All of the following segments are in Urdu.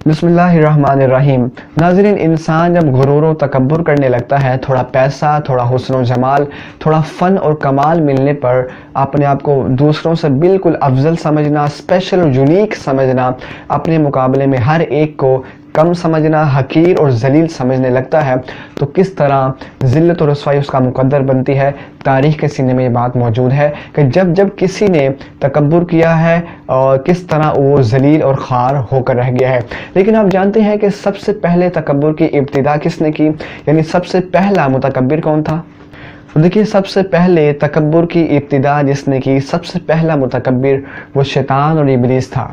بسم اللہ الرحمن الرحیم۔ ناظرین، انسان جب غرور و تکبر کرنے لگتا ہے، تھوڑا پیسہ، تھوڑا حسن و جمال، تھوڑا فن اور کمال ملنے پر اپنے آپ کو دوسروں سے بالکل افضل سمجھنا، اسپیشل اور یونیک سمجھنا، اپنے مقابلے میں ہر ایک کو کم سمجھنا، حقیر اور ذلیل سمجھنے لگتا ہے، تو کس طرح ذلت و رسوائی اس کا مقدر بنتی ہے۔ تاریخ کے سینے میں یہ بات موجود ہے کہ جب کسی نے تکبر کیا ہے اور کس طرح وہ ذلیل اور خوار ہو کر رہ گیا ہے۔ لیکن آپ جانتے ہیں کہ سب سے پہلے تکبر کی ابتدا کس نے کی، یعنی سب سے پہلا متکبر کون تھا؟ دیکھیے، سب سے پہلے تکبر کی ابتدا جس نے کی، سب سے پہلا متکبر وہ شیطان اور ابلیس تھا۔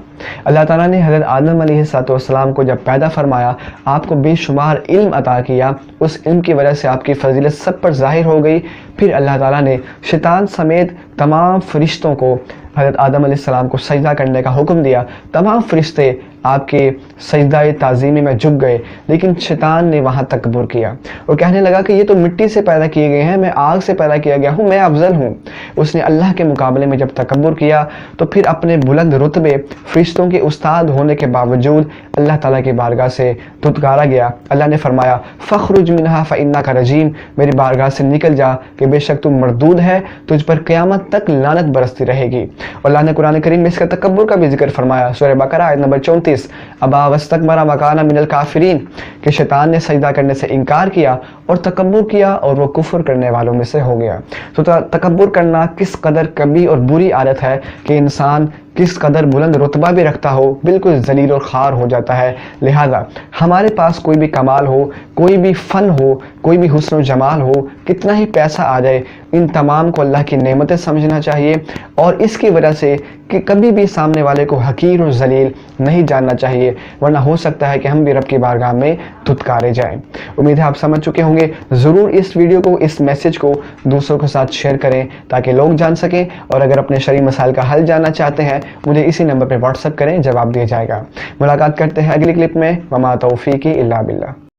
اللہ تعالیٰ نے حضرت آدم علیہ السلام کو جب پیدا فرمایا، آپ کو بے شمار علم عطا کیا، اس علم کی وجہ سے آپ کی فضیلت سب پر ظاہر ہو گئی۔ پھر اللہ تعالیٰ نے شیطان سمیت تمام فرشتوں کو حضرت آدم علیہ السلام کو سجدہ کرنے کا حکم دیا۔ تمام فرشتے آپ کے سجدہ تعظیمی میں جھک گئے، لیکن شیطان نے وہاں تکبر کیا اور کہنے لگا کہ یہ تو مٹی سے پیدا کیے گئے ہیں، میں آگ سے پیدا کیا گیا ہوں، میں افضل ہوں۔ اس نے اللہ کے مقابلے میں جب تکبر کیا تو پھر اپنے بلند رتبے، فرشتوں کے استاد ہونے کے باوجود اللہ تعالیٰ کی بارگاہ سے دھتکارا گیا۔ اللہ نے فرمایا فَاخْرُجْ مِنْهَا فَإِنَّكَ رَجِيمٌ، میری بارگاہ سے نکل جا کہ بے شک تم مردود ہے، تجھ پر قیامت تک لعنت برستی رہے گی۔ اور اللہ نے قرآن کریم میں اس کا تکبر کا بھی ذکر فرمایا، سورہ بقرہ آیت نمبر 34، ابا واستکبر وکان من الکافرین، کہ شیطان نے سجدہ کرنے سے انکار کیا اور تکبر کیا اور وہ کفر کرنے والوں میں سے ہو گیا۔ تو تکبر کرنا کس قدر کبھی اور بری عادت ہے کہ انسان کس قدر بلند رتبہ بھی رکھتا ہو، بالکل ذلیل اور خوار ہو جاتا ہے۔ لہذا ہمارے پاس کوئی بھی کمال ہو، کوئی بھی فن ہو، کوئی بھی حسن و جمال ہو، کتنا ہی پیسہ آ جائے، ان تمام کو اللہ کی نعمتیں سمجھنا چاہیے اور اس کی وجہ سے کہ کبھی بھی سامنے والے کو حقیر اور ذلیل نہیں جاننا چاہیے، ورنہ ہو سکتا ہے کہ ہم بھی رب کی بارگاہ میں دھتکارے جائیں۔ امید ہے آپ سمجھ چکے ہوں گے۔ ضرور اس ویڈیو کو، اس میسج کو دوسروں کے ساتھ شیئر کریں تاکہ لوگ جان سکیں، اور اگر اپنے شرعی مسائل کا حل جاننا چاہتے ہیں مجھے اسی نمبر پہ واٹس ایپ کریں، جواب دیا جائے گا۔ ملاقات کرتے ہیں اگلی کلپ میں۔ وما توفیقی الا باللہ۔